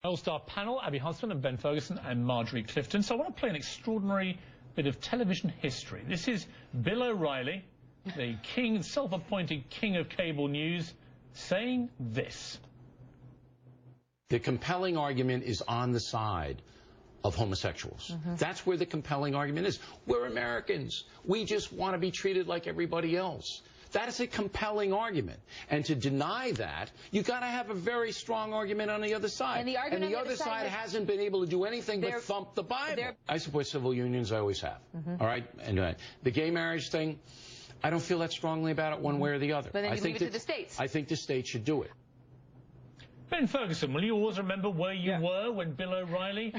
All-star panel, Abby Huntsman and Ben Ferguson and Marjorie Clifton. So I want to play an extraordinary bit of television history. This is Bill O'Reilly, the king, self-appointed king of cable news, saying this. The compelling argument is on the side of homosexuals. That's where the compelling argument is. We're Americans. We just want to be treated like everybody else. That is a compelling argument. And to deny that, you've got to have a very strong argument on the other side. And the other side hasn't been able to do anything but thump the Bible. I support civil unions. I always have. All right? And the gay marriage thing, I don't feel that strongly about it one way or the other. But then you leave it to the states. I think the states should do it. Ben Ferguson, will you always remember where you were when Bill O'Reilly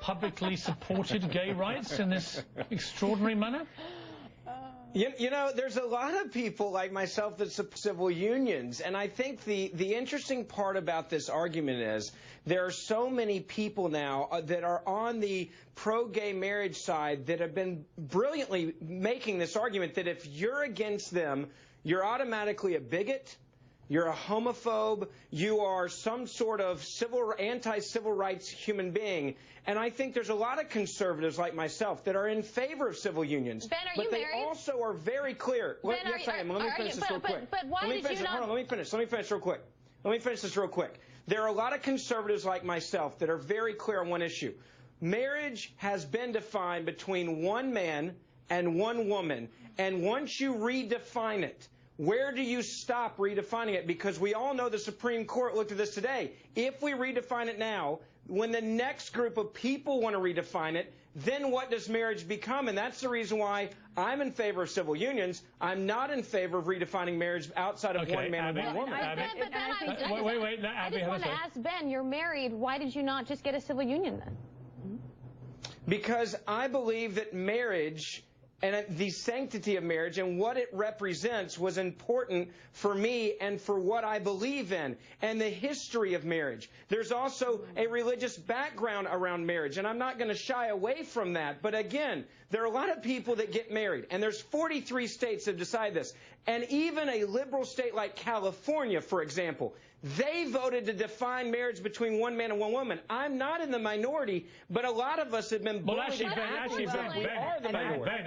publicly supported gay rights in this extraordinary manner? You know, there's a lot of people like myself that support civil unions, and I think the interesting part about this argument is there are so many people now that are on the pro-gay marriage side that have been brilliantly making this argument that if you're against them, you're automatically a bigot, you're a homophobe, you are some sort of anti-civil rights human being. And I think there's a lot of conservatives like myself that are in favor of civil unions. Ben, are you married? But they also are very clear. Ben, yes, I am. Let me finish this real quick. But why did you not? Hold on, let me finish real quick. Let me finish this real quick. There are a lot of conservatives like myself that are very clear on one issue. Marriage has been defined between one man and one woman. And once you redefine it, where do you stop redefining it? Because we all know the Supreme Court looked at this today. If we redefine it now, when the next group of people want to redefine it, then what does marriage become? And that's the reason why I'm in favor of civil unions. I'm not in favor of redefining marriage outside of one man and one woman. Wait, I just want to ask Ben, you're married. Why did you not just get a civil union then? Because I believe that marriage and the sanctity of marriage and what it represents was important for me and for what I believe in and the history of marriage. There's also a religious background around marriage, and I'm not going to shy away from that. But again, there are a lot of people that get married, and there's 43 states that decide this. And even a liberal state like California, for example, they voted to define marriage between one man and one woman. I'm not in the minority, but a lot of us have been bullied. Well,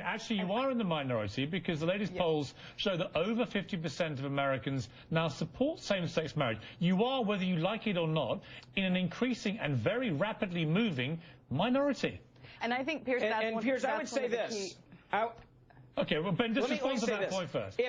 actually, you are in the minority because the latest polls show that over 50% of Americans now support same-sex marriage. You are, whether you like it or not, in an increasing and very rapidly moving minority. And I think, Piers, Piers, I would say this. Okay, well, Ben, just respond to that point first.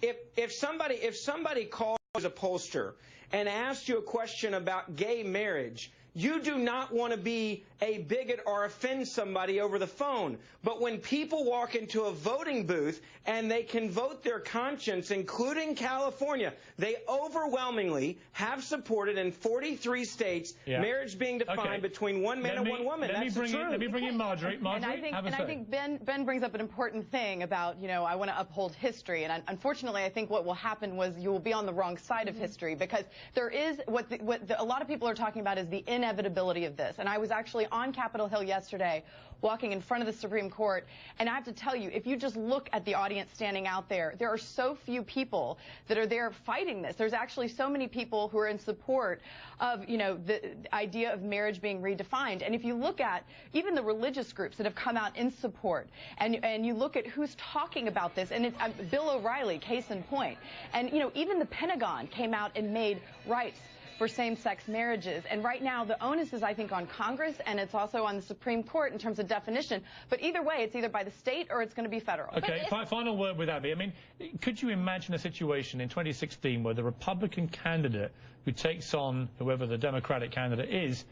If somebody calls a pollster and asks you a question about gay marriage, you do not want to be a bigot or offend somebody over the phone. But when people walk into a voting booth and they can vote their conscience, including California, they overwhelmingly have supported in 43 states marriage being defined between one man and one woman. Let me bring in Marjorie. I think Ben brings up an important thing about, you know, I want to uphold history. And unfortunately, I think what will happen was you will be on the wrong side of history, because there is a lot of people are talking about is the inevitability of this. And I was actually on Capitol Hill yesterday walking in front of the Supreme Court, and I have to tell you, if you just look at the audience standing out there, there are so few people that are there fighting this. There's actually so many people who are in support of, you know, the idea of marriage being redefined. And if you look at even the religious groups that have come out in support, and you look at who's talking about this, and it's Bill O'Reilly, case in point. And, you know, even the Pentagon came out and made rights for same-sex marriages. And right now, the onus is, I think, on Congress, and it's also on the Supreme Court in terms of definition. But either way, it's either by the state or it's going to be federal. Okay, final word with Abby. I mean, could you imagine a situation in 2016 where the Republican candidate who takes on whoever the Democratic candidate is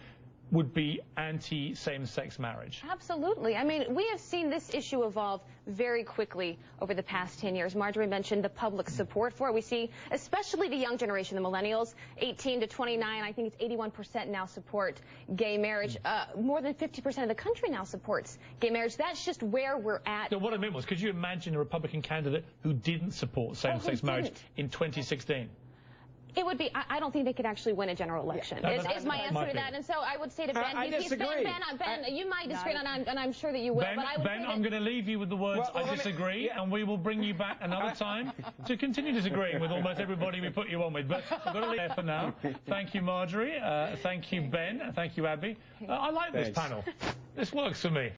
would be anti-same-sex marriage? Absolutely. I mean, we have seen this issue evolve very quickly over the past 10 years. Marjorie mentioned the public support for it. We see, especially the young generation, the millennials, 18 to 29, I think it's 81% now support gay marriage. More than 50% of the country now supports gay marriage. That's just where we're at. So what I meant was, could you imagine a Republican candidate who didn't support same-sex marriage in 2016? It would be. I don't think they could actually win a general election. Yeah. Is my answer to that. And so I would say to Ben, I disagree. Ben, you might disagree, and I'm sure that you will. Ben, but I would Ben, I'm going to leave you with the words Well, I disagree, and we will bring you back another time to continue disagreeing with almost everybody we put you on with. But I've got to leave there for now. Thank you, Marjorie. Thank you, Ben. Thank you, Abby. I like this panel. This works for me.